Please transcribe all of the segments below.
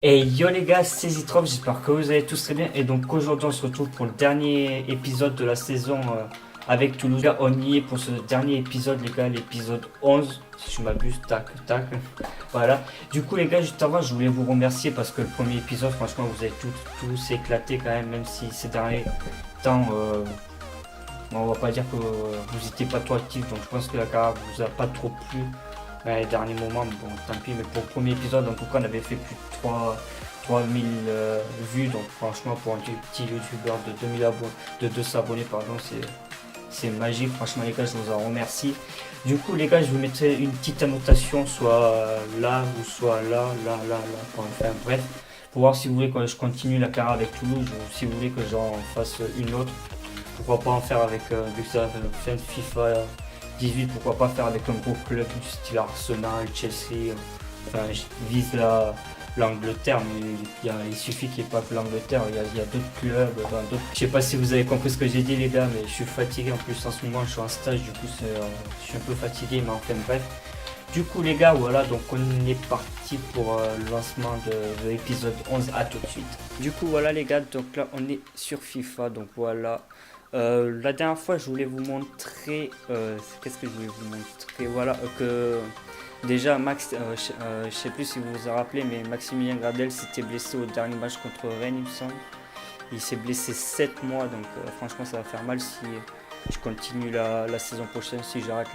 Et yo les gars, c'est Zitrop, j'espère que vous allez tous très bien. Et donc aujourd'hui on se retrouve pour le dernier épisode de la saison avec Toulouse. Les gars, on y est pour ce dernier épisode les gars, l'épisode 11, si je m'abuse, tac, tac. Voilà. Du coup les gars, juste avant je voulais vous remercier parce que le premier épisode, franchement vous avez tous éclaté quand même si ces derniers temps, on va pas dire que vous étiez pas trop actifs. Donc je pense que la carrière vous a pas trop plu. Les derniers moments, bon, tant pis, mais pour le premier épisode, en tout cas, on avait fait plus de 3000 vues, donc franchement, pour un petit youtubeur de 2000 abonnés, de 200 abonnés, pardon, c'est magique. Franchement, les gars, je vous en remercie. Du coup, les gars, je vous mettrai une petite annotation, soit là ou soit là. Enfin, bref, pour voir si vous voulez que je continue la carrière avec Toulouse ou si vous voulez que j'en fasse une autre. Pourquoi pas en faire avec, vu que ça fait FIFA 18, pourquoi pas faire avec un gros club du style Arsenal, Chelsea. Enfin, je vise l'Angleterre, mais il suffit qu'il n'y ait pas que l'Angleterre, il y a d'autres clubs. Enfin, je sais pas si vous avez compris ce que j'ai dit, les gars, mais je suis fatigué en plus en ce moment, je suis en stage, du coup, je suis un peu fatigué, mais enfin, bref. Du coup, les gars, voilà, donc on est parti pour le lancement de l'épisode 11, à tout de suite. Du coup, voilà, les gars, donc là, on est sur FIFA, donc voilà. La dernière fois, je voulais vous montrer. Qu'est-ce que je voulais vous montrer? Voilà, que déjà, Max, je sais plus si vous vous en rappelez, mais Maximilien Gradel s'était blessé au dernier match contre Rennes, il me semble. Il s'est blessé 7 mois, donc franchement, ça va faire mal si je continue la saison prochaine. Si j'arrête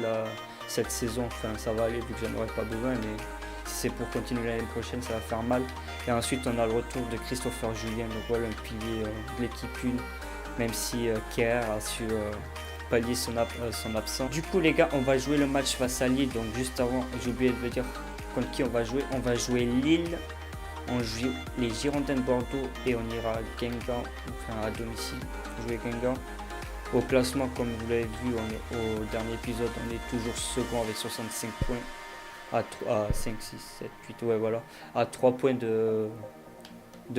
cette saison, enfin, ça va aller vu que j'en aurai pas besoin, mais si c'est pour continuer l'année prochaine, ça va faire mal. Et ensuite, on a le retour de Christopher Julien, donc voilà, un pilier de l'équipe 1. Même si Kerr a su pallier son absence. Du coup les gars, on va jouer le match face à Lille. Donc juste avant, j'ai oublié de vous dire contre qui on va jouer. On va jouer Lille, on joue les Girondins de Bordeaux et on ira à Guingamp, enfin à domicile, jouer Guingamp. Au classement, comme vous l'avez vu, on est au dernier épisode, on est toujours second avec 65 points. À 5, 6, 7, 8, ouais voilà. À 3 points de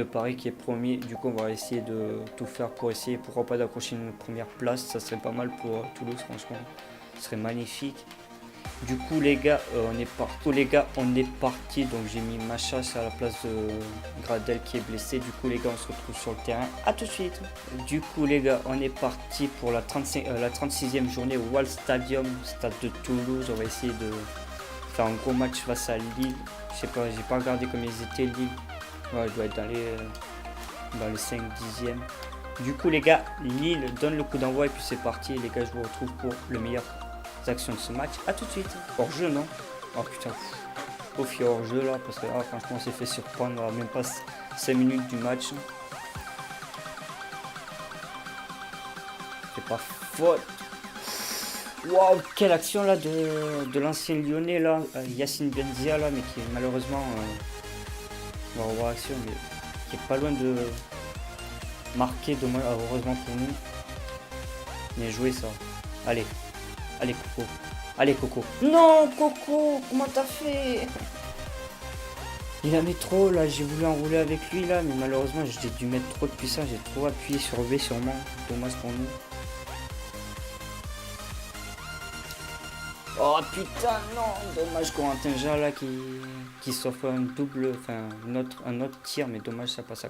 Paris qui est premier. Du coup, on va essayer de tout faire pour essayer, pourquoi pas, d'accrocher une première place. Ça serait pas mal pour Toulouse, franchement. Ce serait magnifique. Du coup, les gars, on est parti. Donc, j'ai mis Machache à la place de Gradel qui est blessé. Du coup, les gars, on se retrouve sur le terrain. À tout de suite. Du coup, les gars, on est parti pour la 36e journée au Wall Stadium, stade de Toulouse. On va essayer de faire un gros match face à Lille. Je sais pas, j'ai pas regardé comme ils étaient Lille. Ouais, je dois être dans les 5-10e. Du coup, les gars, Lille donne le coup d'envoi et puis c'est parti. Les gars, je vous retrouve pour le meilleur action de ce match. A tout de suite. Hors jeu, non? Oh putain, au fier hors jeu là, parce que là, franchement, on s'est fait surprendre à même pas 5 minutes du match. C'est pas faute. Waouh, quelle action là de l'ancien Lyonnais là, Yacine Benzia là, mais qui est malheureusement. On va revoir l'action, mais qui est pas loin de marquer, dommage, heureusement pour nous. Bien joué ça. Allez, allez Coco. Allez Coco. Non Coco, comment t'as fait? Il a mis trop là, j'ai voulu enrouler avec lui là, mais malheureusement j'ai dû mettre trop de puissance, j'ai trop appuyé sur V sûrement. Dommage pour nous. Oh putain non, dommage Corentin Jean là qui s'offre un double, enfin un autre tir, mais dommage ça passe à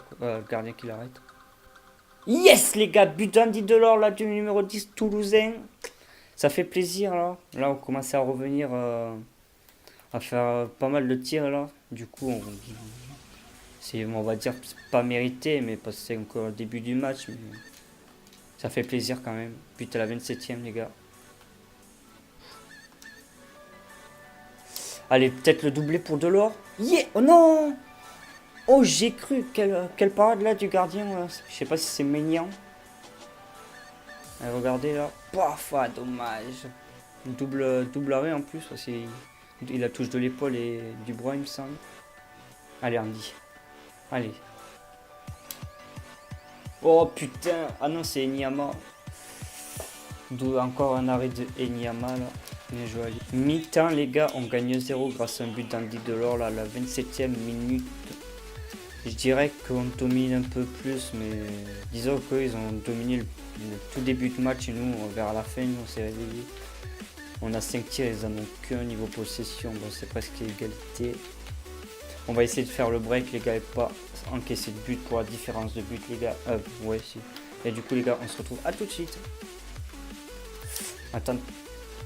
gardien qui l'arrête. Yes les gars, but d'Andy Delors là du numéro 10 toulousain. Ça fait plaisir là. Là on commence à revenir à faire pas mal de tirs là. Du coup on va dire pas mérité, mais parce que c'est encore le début du match, mais ça fait plaisir quand même. But à la 27e les gars. Allez, peut-être le doublé pour Delors. Yeah. Oh non. Oh, j'ai cru. Quelle parade là du gardien. Je sais pas si c'est Maignan. Regardez là. Paf, ah, dommage. Double arrêt en plus. Il a touche de l'épaule et du bras, il me semble. Allez, Andy. Allez. Oh putain. Ah non, c'est Enyama. Encore un arrêt de Enyama là. Bien joué. Mi-temps les gars, on gagne 0 grâce à un but d'Andy Delors là, à la 27e minute. Je dirais qu'on domine un peu plus, mais disons qu'ils ont dominé le tout début de match et nous, vers la fin, on s'est réveillé. On a 5 tirs, ils en ont qu'un niveau possession, bon c'est presque égalité. On va essayer de faire le break, les gars, et pas encaisser de but pour la différence de but, les gars. Ouais, si. Et du coup, les gars, on se retrouve à tout de suite. Attends.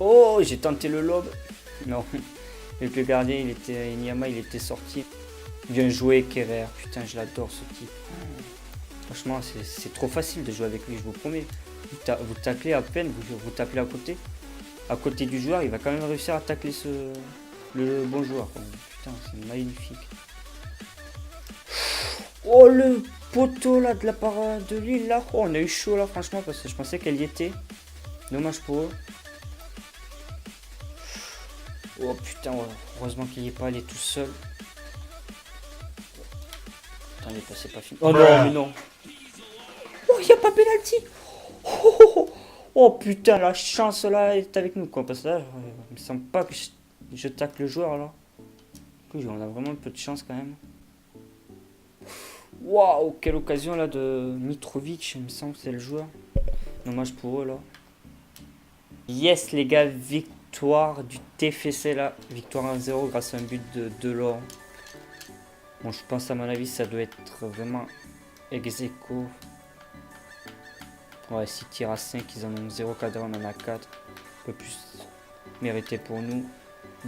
Oh, j'ai tenté le lob. Non. Avec le gardien, Inyama, il était sorti. Bien joué, Kerrer. Putain, je l'adore, ce type. Franchement, c'est trop facile de jouer avec lui, je vous promets. Vous taclez à peine, vous taclez à côté du joueur, il va quand même réussir à tacler le bon joueur. Putain, c'est magnifique. Oh, le poteau là de la part de Lille là. Oh, on a eu chaud là, franchement, parce que je pensais qu'elle y était. Dommage pour eux. Oh putain, heureusement qu'il n'y est pas allé tout seul. Attendez, c'est pas fini. Oh non, mais non. Oh, il n'y a pas pénalty. Oh putain, la chance là est avec nous quoi. Parce que là, il me semble pas que je tacle le joueur là. Du coup, on a vraiment un peu de chance quand même. Waouh, quelle occasion là de Mitrovic, il me semble que c'est le joueur. Dommage pour eux là. Yes les gars, victoire du TFC là. Victoire 1-0 grâce à un but de Delors. Bon, je pense à mon avis ça doit être vraiment ex-aequo. Ouais, 6 tirs à 5, ils en ont 0 cadré, on en a 4. Un peu plus mérité pour nous.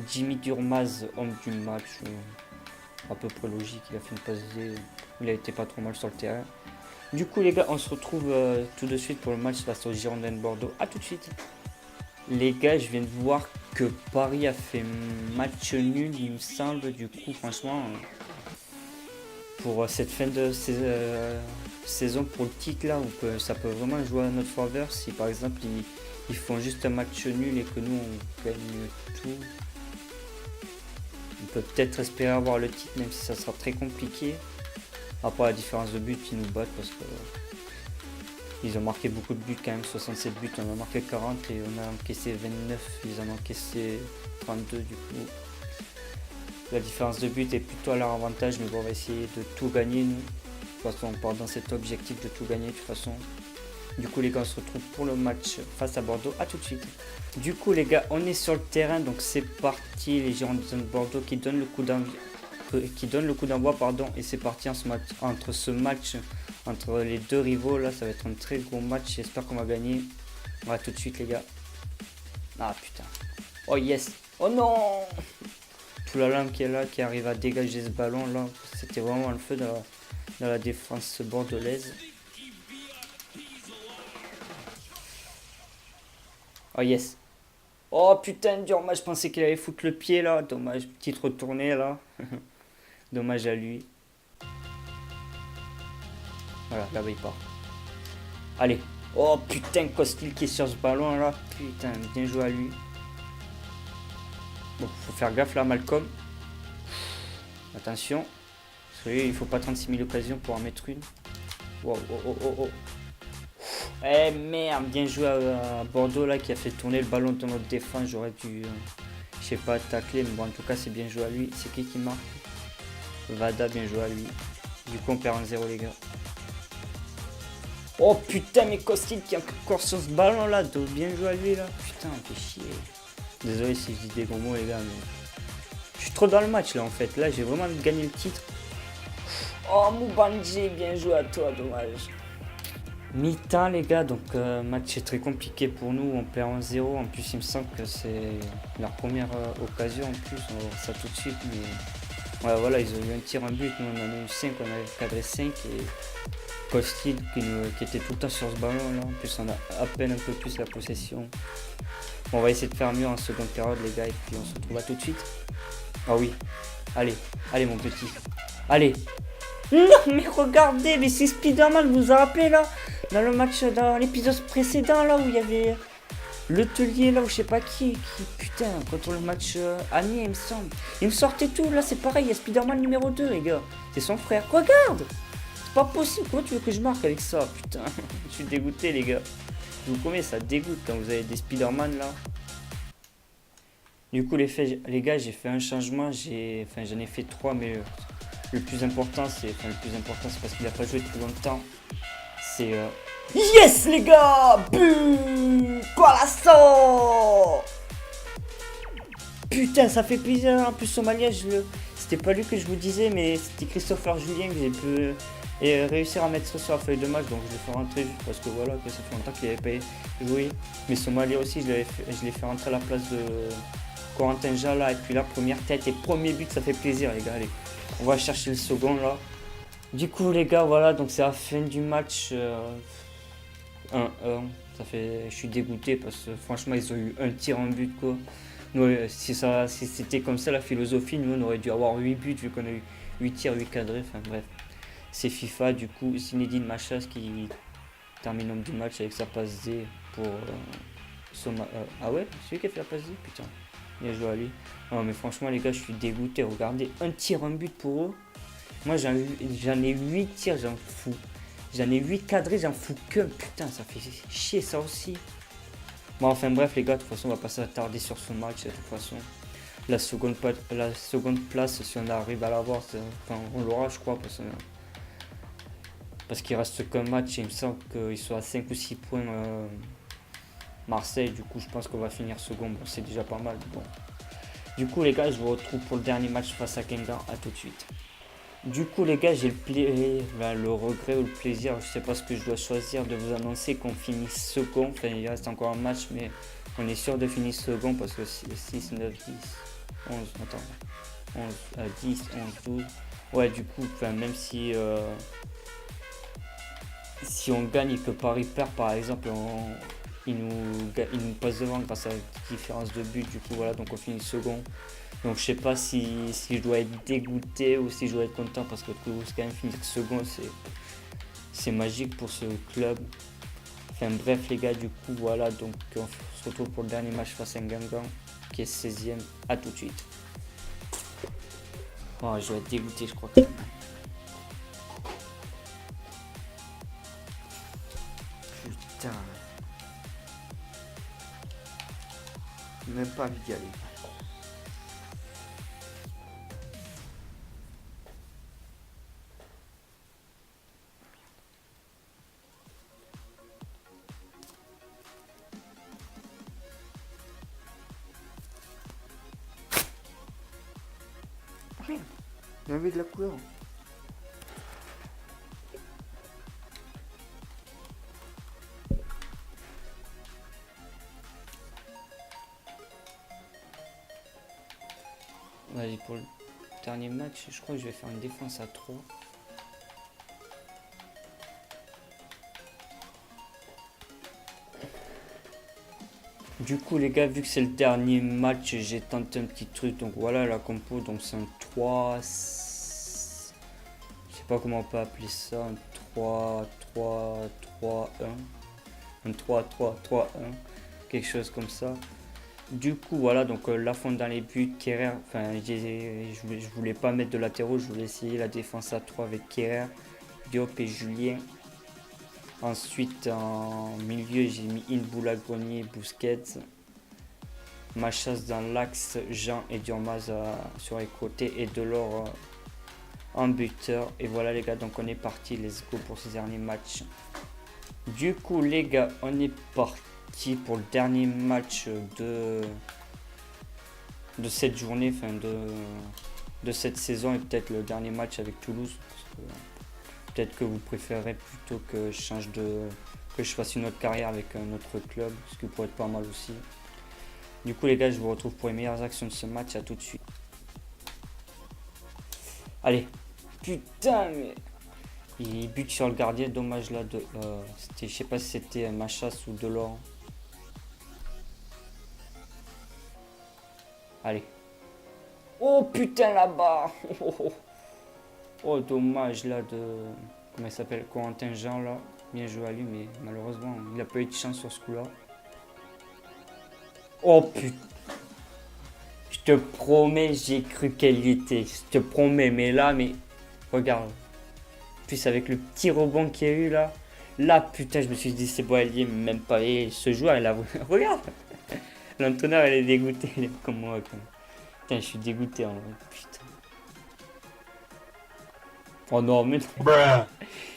Jimmy Durmaz, homme du match. À peu près logique, il a fait une passe D. Il a été pas trop mal sur le terrain. Du coup les gars, on se retrouve tout de suite pour le match face au Girondins de Bordeaux. A tout de suite. Les gars, je viens de voir que Paris a fait match nul, il me semble. Du coup, franchement, pour cette fin de saison, pour le titre là, ça peut vraiment jouer à notre faveur. Si par exemple ils font juste un match nul et que nous on gagne tout, on peut peut-être espérer avoir le titre, même si ça sera très compliqué. Après la différence de but, ils nous battent parce que ils ont marqué beaucoup de buts quand même, 67 buts, on en a marqué 40 et on a encaissé 29, ils en ont encaissé 32 du coup. La différence de but est plutôt à leur avantage, mais bon, on va essayer de tout gagner nous. De toute façon, on part dans cet objectif de tout gagner de toute façon. Du coup les gars, on se retrouve pour le match face à Bordeaux, à tout de suite. Du coup les gars, on est sur le terrain, donc c'est parti, les Girondins de Bordeaux qui donnent le coup d'envoi, pardon, et c'est parti entre ce match entre les deux rivaux là, ça va être un très gros match, j'espère qu'on va gagner. On va tout de suite les gars. Ah putain. Oh yes. Oh non. Tout la lame qui est là, qui arrive à dégager ce ballon là, c'était vraiment le feu dans la défense bordelaise. Oh yes. Oh putain, Durmaz, je pensais qu'il allait foutre le pied là, dommage, petite retournée là. Dommage à lui. Voilà, là-bas il part. Allez. Oh putain, Costil qui est sur ce ballon là. Putain, bien joué à lui. Bon, faut faire gaffe là, Malcolm. Attention. Parce que il faut pas 36 000 occasions pour en mettre une. Wow, oh, oh, oh, oh. Eh merde, bien joué à Bordeaux là qui a fait tourner le ballon dans notre défense. J'aurais dû, je sais pas, tacler, mais bon, en tout cas, c'est bien joué à lui. C'est qui marque? Vada, bien joué à lui. Du coup, on perd 1-0, les gars. Oh putain, mais Costil qui est encore sur ce ballon là. Bien joué à lui là. Putain, fait chier. Désolé si je dis des gros mots, les gars, mais je suis trop dans le match là en fait. Là, j'ai vraiment envie de gagner le titre. Oh, Moubandji, bien joué à toi, dommage. Mi-temps les gars, donc match est très compliqué pour nous, on perd 1-0, en plus il me semble que c'est leur première occasion en plus, on va voir ça tout de suite, mais ouais, voilà, ils ont eu un tir en but, nous on en a eu 5, on avait cadré 5 et Costil qui était tout le temps sur ce ballon là, en plus on a à peine un peu plus la possession. Bon, on va essayer de faire mieux en seconde période les gars et puis on se retrouve à tout de suite. Ah oui, allez, allez mon petit, allez. Non mais regardez, mais c'est Spider-Man, vous vous rappelez là? Dans le match, dans l'épisode précédent là où il y avait le telier là où je sais pas qui putain, contre le match Amiens il me semble. Il me sortait tout, là c'est pareil, il y a Spider-Man numéro 2 les gars. C'est son frère, regarde. C'est pas possible, comment tu veux que je marque avec ça, putain. Je suis dégoûté les gars. Je vous promets, ça dégoûte quand vous avez des Spider-Man là. Du coup les gars, j'ai fait un changement, j'en ai fait 3 mais le plus important c'est parce qu'il a pas joué depuis longtemps. C'est yes les gars, but, Colasso. Putain, ça fait plaisir. En plus Somalia, c'était pas lui que je vous disais, mais c'était Christopher Julien que j'ai pu réussir à mettre sur la feuille de match. Donc je l'ai fait rentrer juste parce que voilà, que ça fait longtemps qu'il n'avait pas joué. Mais Somalia aussi, je l'ai fait rentrer à la place de Corentin Jala. Et puis là, première tête et premier but, ça fait plaisir les gars. Allez, on va chercher le second là. Du coup les gars, voilà, donc c'est la fin du match 1-1. Je suis dégoûté parce que franchement ils ont eu un tir en but quoi. Nous, si c'était comme ça la philosophie, nous on aurait dû avoir 8 buts vu qu'on a eu 8 tirs, 8 cadrés, enfin bref. C'est FIFA, du coup Zinedine Machas qui termine l'homme du match avec sa passe D pour ah ouais, c'est lui qui a fait la passe D, putain. Bien joué à lui. Non mais franchement les gars, je suis dégoûté, regardez, un tir, un but pour eux. Moi j'en ai 8 tirs, j'en fous. J'en ai 8 cadrés, j'en fous que. Putain, ça fait chier ça aussi. Bon, enfin bref les gars, de toute façon on va pas s'attarder sur ce match. De toute façon, la seconde place, si on arrive à l'avoir, enfin, on l'aura je crois. Parce qu'il reste qu'un match et il me semble qu'ils sont à 5 ou 6 points Marseille. Du coup je pense qu'on va finir second. Bon, c'est déjà pas mal. Bon. Du coup les gars, je vous retrouve pour le dernier match face à Guingamp. A tout de suite. Du coup les gars, j'ai le regret ou le plaisir, je sais pas ce que je dois choisir, de vous annoncer qu'on finit second. Enfin il reste encore un match mais on est sûr de finir second parce que 6, 9, 10, 11, attends, 11, 10, 11, 12. Ouais du coup, enfin, même si on gagne et que Paris perd par exemple, il nous passe devant grâce à la différence de but. Du coup voilà, donc on finit second. Donc je sais pas si je dois être dégoûté ou si je dois être content parce que Toulouse quand même finir second, c'est magique pour ce club. Enfin bref les gars, du coup voilà, donc on se retrouve pour le dernier match face à Guingamp qui est 16ème. A tout de suite. Oh, je dois être dégoûté je crois. Putain. Même pas envie d'y aller. Il y avait de la couleur. Vas-y, pour le dernier match, je crois que je vais faire une défense à 3. Du coup les gars, vu que c'est le dernier match, j'ai tenté un petit truc. Donc voilà la compo, donc c'est un 3. Je sais pas comment on peut appeler ça. Un 3, 3, 3, 1. Un 3, 3, 3, 1. Quelque chose comme ça. Du coup voilà, donc Lafont dans les buts, Kerrer, enfin je voulais pas mettre de latéraux, je voulais essayer la défense à 3 avec Kerrer, Diop et Julien. Ensuite en milieu j'ai mis Inboula, Grenier, Busquets. Machas dans l'axe, Jean et Diormaz sur les côtés et Delors en buteur. Et voilà les gars, donc on est parti, let's go pour ce dernier match. Du coup les gars, on est parti pour le dernier match de cette journée, enfin de cette saison, et peut-être le dernier match avec Toulouse. Peut-être que vous préférez plutôt que je fasse une autre carrière avec un autre club, ce qui pourrait être pas mal aussi. Du coup les gars, je vous retrouve pour les meilleures actions de ce match. À tout de suite. Allez, putain mais il bute sur le gardien, dommage là de je sais pas si c'était Machas ou Delors. Allez. Oh putain là-bas. Oh dommage là de... Comment il s'appelle, Corentin Jean là. Bien joué à lui, mais malheureusement il a pas eu de chance sur ce coup là. Oh putain. Je te promets, j'ai cru qu'elle y était. Je te promets, mais là, mais... Regarde. En plus avec le petit rebond qu'il y a eu là. Là putain, je me suis dit c'est bon, elle y est, même pas. Et ce joueur, il a... Regarde. L'entonnoir, elle est dégoûtée. Elle est comme moi. Comme... Putain, je suis dégoûté en vrai. Putain. Oh non, mais...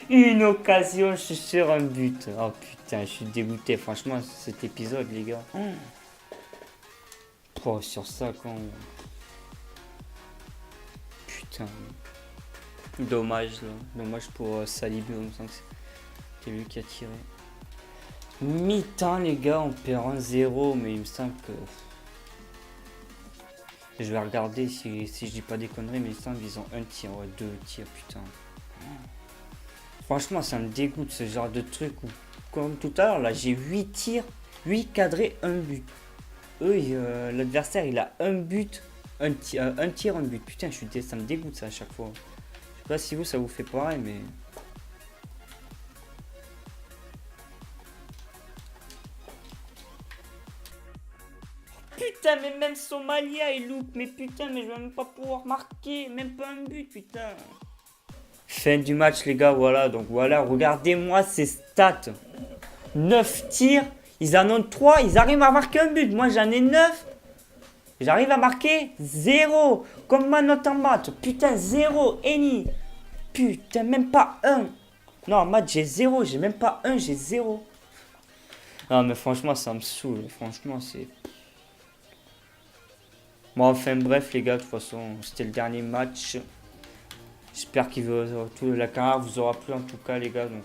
Une occasion, je suis sur un but. Oh putain, je suis dégoûté. Franchement, cet épisode, les gars. Oh, sur ça, quand... putain. Dommage, là. Dommage pour Saliba, il me semble que c'est lui qui a tiré. Mi-temps, les gars, on perd 1-0, mais il me semble que. Je vais regarder si je dis pas des conneries, mais il me semble qu'ils ont un tir, ouais, deux tirs, putain. Franchement, ça me dégoûte ce genre de truc où, comme tout à l'heure, là, j'ai 8 tirs, 8 cadrés, un but. Eux, l'adversaire, il a un but, un tir, un but. Putain, ça me dégoûte ça à chaque fois. Je sais pas si vous, ça vous fait pareil, mais. Putain, mais même Somalia, il loupe. Mais putain, mais je vais même pas pouvoir marquer. Même pas un but, putain. Fin du match, les gars, voilà. Donc voilà, regardez-moi ces stats. 9 tirs, ils en ont 3, ils arrivent à marquer un but. Moi, j'en ai 9. J'arrive à marquer 0. Comme ma note en maths. Putain, 0. Eni. Putain, même pas 1. Non, en maths, j'ai 0. J'ai même pas 1, j'ai 0. Non, mais franchement, ça me saoule. Franchement, c'est. Bon, enfin, bref, les gars, de toute façon, c'était le dernier match. J'espère que toute la carrière vous aura plu, en tout cas, les gars. Donc,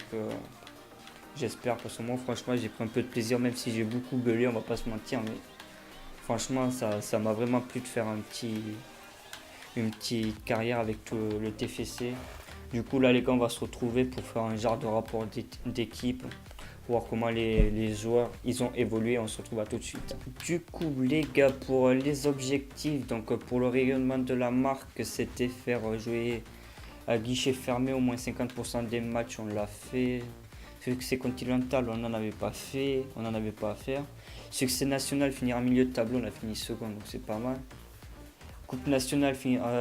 j'espère, parce que moi, franchement, j'ai pris un peu de plaisir, même si j'ai beaucoup gueulé, on va pas se mentir. Mais franchement, ça m'a vraiment plu de faire une petite carrière avec tout le TFC. Du coup, là, les gars, on va se retrouver pour faire un genre de rapport d'équipe, voir comment les joueurs ils ont évolué. On se retrouve à tout de suite. Du coup, les gars, pour les objectifs, donc pour le rayonnement de la marque, c'était faire jouer à guichet fermé au moins 50% des matchs. On l'a fait. Succès continental, on n'en avait pas fait, on n'en avait pas à faire. Succès national, finir en milieu de tableau, on a fini second, donc c'est pas mal. Coupe nationale,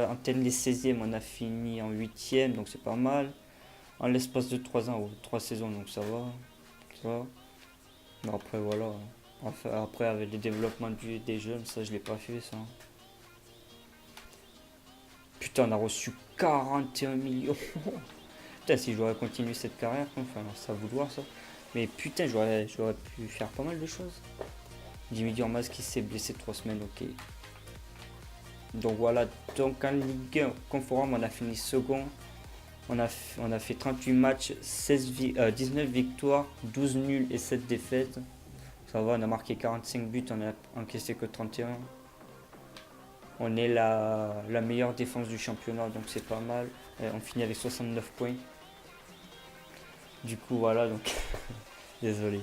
en tête les 16e, on a fini en 8e, donc c'est pas mal. En l'espace de 3 ans, ou 3 saisons, donc ça va. Ça va. Mais après, voilà. Après, avec le développement des jeunes, ça, je l'ai pas fait, ça. Putain, on a reçu 41 millions. Putain, si j'aurais continué cette carrière, enfin, ça à vouloir, ça. Mais putain, j'aurais pu faire pas mal de choses. Jimmy Durmaz qui s'est blessé 3 semaines, ok. Donc voilà, donc en Ligue 1, Conforum, on a fini second. On a fait 38 matchs, 19 victoires, 12 nuls et 7 défaites. Ça va, on a marqué 45 buts, on a encaissé que 31. On est la meilleure défense du championnat, donc c'est pas mal. Et on finit avec 69 points. Du coup, voilà, donc désolé.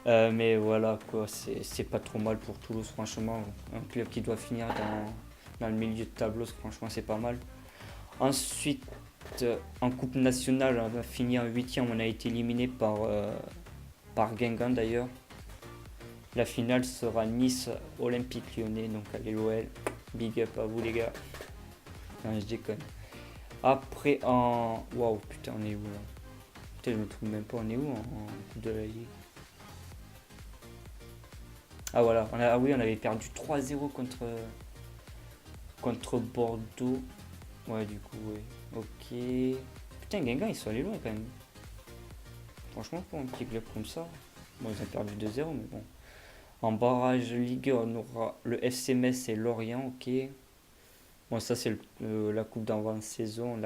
Mais voilà, quoi, c'est pas trop mal pour Toulouse, franchement. Un club qui doit finir dans le milieu de tableau, franchement, c'est pas mal. Ensuite, en Coupe nationale, on a fini en 8e, on a été éliminé par Guingamp d'ailleurs. La finale sera Nice Olympique Lyonnais, donc allez l'OL, big up à vous les gars. Non, je déconne. Après Waouh, putain, on est où là? Putain, je me trouve même pas, on est où en Coupe de la Ligue? Ah voilà, oui, on avait perdu 3-0 contre Bordeaux. Ouais, du coup, ouais. Ok. Putain, Guingamp, ils sont allés loin quand même. Franchement, pour un petit club comme ça. Bon, ils ont perdu 2-0, mais bon. En barrage Ligue 1, on aura le FC Metz et Lorient, ok. Bon, ça, c'est la coupe d'avant-saison.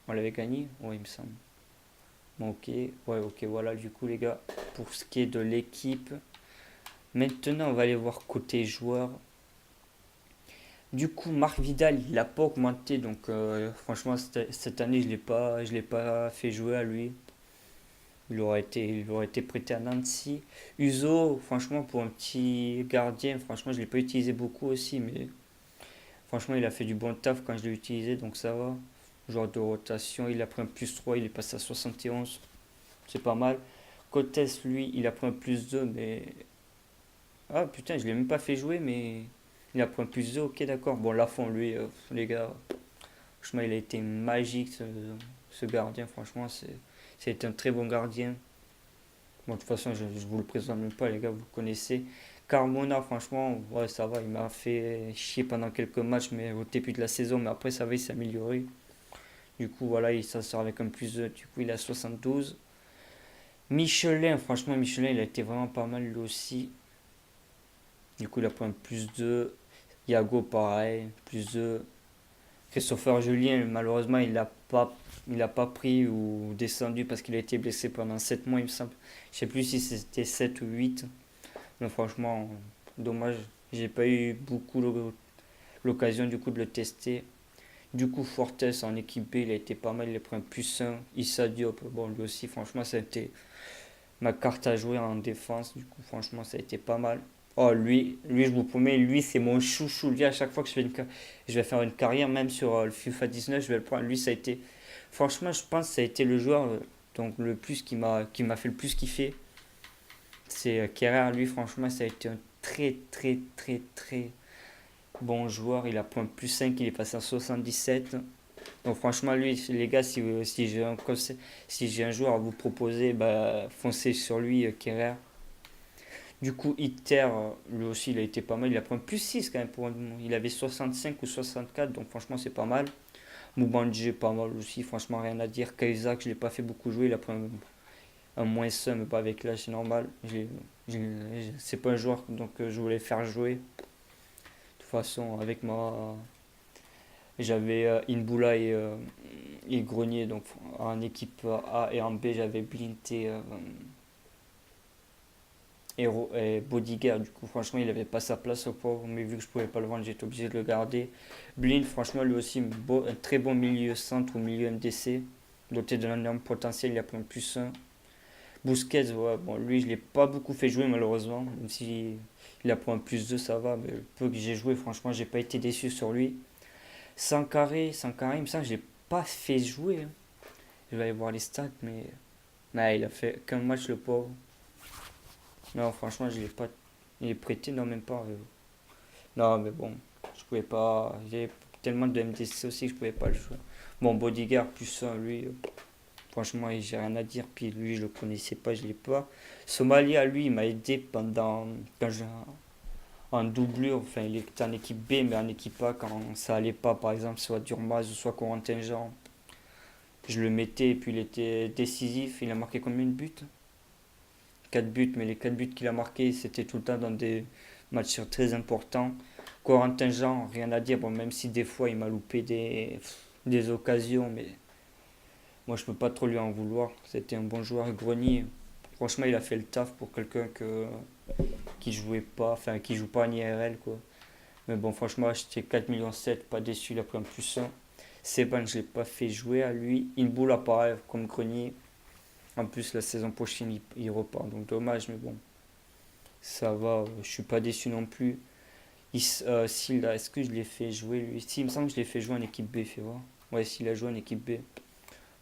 On l'avait gagné? Ouais, il me semble. Bon, ok. Ouais, ok, voilà, du coup, les gars, pour ce qui est de l'équipe. Maintenant, on va aller voir côté joueur. Du coup, Marc Vidal, il n'a pas augmenté, donc franchement, cette année, je l'ai pas fait jouer à lui. Il aurait été prêté à Nancy. Uzo, franchement, pour un petit gardien, franchement, je ne l'ai pas utilisé beaucoup aussi, mais franchement, il a fait du bon taf quand je l'ai utilisé, donc ça va. Genre de rotation, il a pris un plus 3, il est passé à 71. C'est pas mal. Cotes, lui, il a pris un plus 2, mais. Ah putain, je l'ai même pas fait jouer, mais. Il a pris un plus 2, ok, d'accord. Bon, Lafont, lui, les gars, franchement, il a été magique, ce gardien, franchement, c'est un très bon gardien. Bon, de toute façon, je vous le présente même pas, les gars, vous le connaissez. Carmona, franchement, ouais, ça va, il m'a fait chier pendant quelques matchs, mais au début de la saison, mais après, ça va, il s'est amélioré. Du coup, voilà, il s'en sort avec un plus 2, du coup, il a 72. Michelin, franchement, Michelin, il a été vraiment pas mal lui aussi. Du coup, il a pris un plus 2. Yago, pareil, plus 2. Christopher Julien, malheureusement, il a pas pris ou descendu parce qu'il a été blessé pendant 7 mois, il me semble. Je sais plus si c'était 7 ou 8. Mais franchement, dommage. J'ai pas eu beaucoup l'occasion du coup de le tester. Du coup, Fortes en équipe B, il a été pas mal. Il a pris un plus 1. Issa Diop, bon, lui aussi, franchement, ça a été ma carte à jouer en défense. Du coup, franchement, ça a été pas mal. Oh, lui, je vous promets, lui, c'est mon chouchou. Lui, à chaque fois que je vais faire une carrière, même sur le FIFA 19, je vais le prendre. Lui, ça a été. Franchement, je pense que ça a été le joueur donc, le plus qui m'a fait le plus kiffer. C'est Kerrer. Lui, franchement, ça a été un très, très, très, très bon joueur. Il a point plus 5, il est passé à 77. Donc franchement, lui, les gars, si j'ai un joueur à vous proposer, bah, foncez sur lui, Kerrer. Du coup, Iter, lui aussi, il a été pas mal. Il a pris un plus 6 quand même. Il avait 65 ou 64, donc franchement, c'est pas mal. Moubandje, pas mal aussi, franchement, rien à dire. Kaisak, je l'ai pas fait beaucoup jouer. Il a pris un moins 1, mais pas avec l'âge, c'est normal. C'est pas un joueur donc, je voulais faire jouer. De toute façon, avec ma. J'avais Inbula et Grenier, donc en équipe A et en B, j'avais Blint et Bodyguard. Du coup, franchement, il avait pas sa place au pauvre, mais vu que je pouvais pas le vendre, j'étais obligé de le garder. Blint, franchement, lui aussi, un très bon milieu centre ou milieu MDC, doté d'un énorme potentiel, il a pris un plus 1. Busquets, ouais, bon, lui, je l'ai pas beaucoup fait jouer malheureusement, même si il a pris un plus 2, ça va, mais le peu que j'ai joué, franchement, j'ai pas été déçu sur lui. Sans carré, il me semble que je l'ai pas fait jouer, hein. Je vais aller voir les stats, mais. Non, il a fait qu'un match, le pauvre. Non, franchement, je l'ai pas. Il est prêté, non, même pas. Non, mais bon, je pouvais pas. J'ai tellement de MDC aussi que je pouvais pas le jouer. Bon, Bodyguard plus un, lui, franchement, j'ai rien à dire. Puis lui, je le connaissais pas, je l'ai pas. Somalia, lui, il m'a aidé pendant. Quand j'ai en doublure, enfin, il était en équipe B, mais en équipe A, quand ça allait pas, par exemple, soit Durmaz ou soit Corentin Jean, je le mettais et puis il était décisif. Il a marqué combien de buts? 4 buts, mais les 4 buts qu'il a marqués, c'était tout le temps dans des matchs très importants. Corentin Jean, rien à dire, bon, même si des fois il m'a loupé des occasions, mais moi je peux pas trop lui en vouloir. C'était un bon joueur. Grenier, franchement, il a fait le taf pour quelqu'un qui jouait pas, enfin qui joue pas en IRL, quoi. Mais bon, franchement, j'étais 4,7 millions, pas déçu, il a pris un plus 1. Seban, je l'ai pas fait jouer à lui. Inboul pareil, comme Grenier. En plus, la saison prochaine, il repart. Donc dommage, mais bon, ça va. Je suis pas déçu non plus. S'il est-ce que je l'ai fait jouer lui? Si, il me semble que je l'ai fait jouer en équipe B, fais voir. Ouais, s'il a joué en équipe B.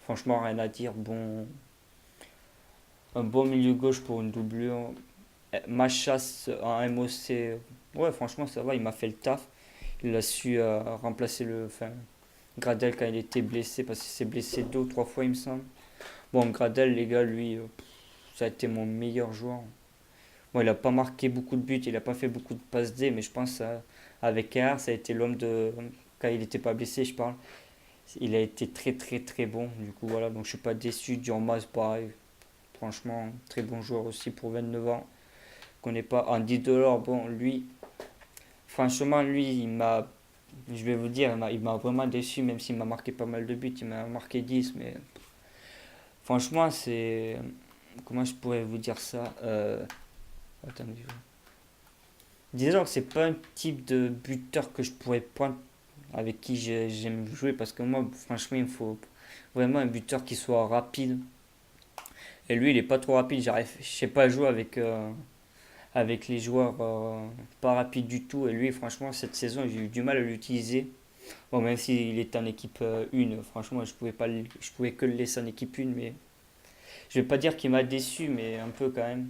Franchement, rien à dire. Bon, un bon milieu gauche pour une doublure. Ma chasse en MOC, ouais, franchement, ça va. Il m'a fait le taf. Il a su remplacer enfin, Gradel quand il était blessé, parce qu'il s'est blessé 2 ou 3 fois, il me semble. Bon, Gradel, les gars, lui, ça a été mon meilleur joueur. Bon, il a pas marqué beaucoup de buts, il a pas fait beaucoup de passes D, mais je pense avec KR, ça a été l'homme de. Quand il n'était pas blessé, je parle. Il a été très très très bon. Du coup, voilà, donc je suis pas déçu. Diormaz, pareil. Franchement, très bon joueur aussi pour 29 ans. Je connais pas. Andy Delors, bon, lui, franchement, lui, je vais vous dire, il m'a vraiment déçu, même s'il m'a marqué pas mal de buts. Il m'a marqué 10, mais franchement, c'est. Comment je pourrais vous dire ça Attendez. Disons que c'est pas un type de buteur que je pourrais prendre avec qui j'aime jouer parce que moi, franchement, il me faut vraiment un buteur qui soit rapide. Et lui, il est pas trop rapide. Je sais pas jouer avec les joueurs pas rapides du tout. Et lui, franchement, cette saison, j'ai eu du mal à l'utiliser. Bon, même s'il est en équipe 1, franchement, je pouvais que le laisser en équipe 1, mais je vais pas dire qu'il m'a déçu, mais un peu quand même.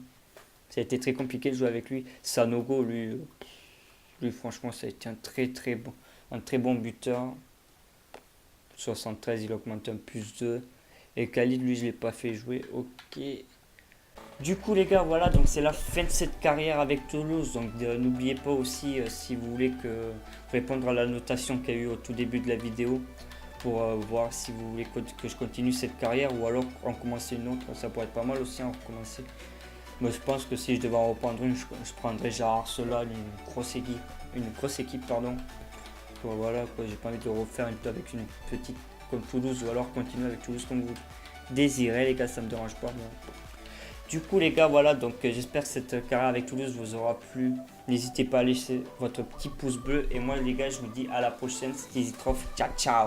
Ça a été très compliqué de jouer avec lui. Sanogo, lui franchement, ça a été un très bon buteur. 73, il augmente un plus 2. Et Khalid, lui, je l'ai pas fait jouer. Ok. Du coup, les gars, voilà, donc c'est la fin de cette carrière avec Toulouse. Donc n'oubliez pas aussi, si vous voulez répondre à la notation qu'il y a eu au tout début de la vidéo, pour voir si vous voulez que je continue cette carrière ou alors en commencer une autre. Ça pourrait être pas mal aussi en recommencer. Mais je pense que si je devais en reprendre une, je prendrais genre Arsenal, une grosse équipe, pardon. voilà quoi, j'ai pas envie de refaire une avec une petite comme Toulouse ou alors continuer avec Toulouse comme vous désirez les gars, ça me dérange pas moi. Du coup les gars voilà, donc j'espère que cette carrière avec Toulouse vous aura plu. N'hésitez pas à laisser votre petit pouce bleu et moi les gars je vous dis à la prochaine, c'était Easy Trophy, ciao ciao.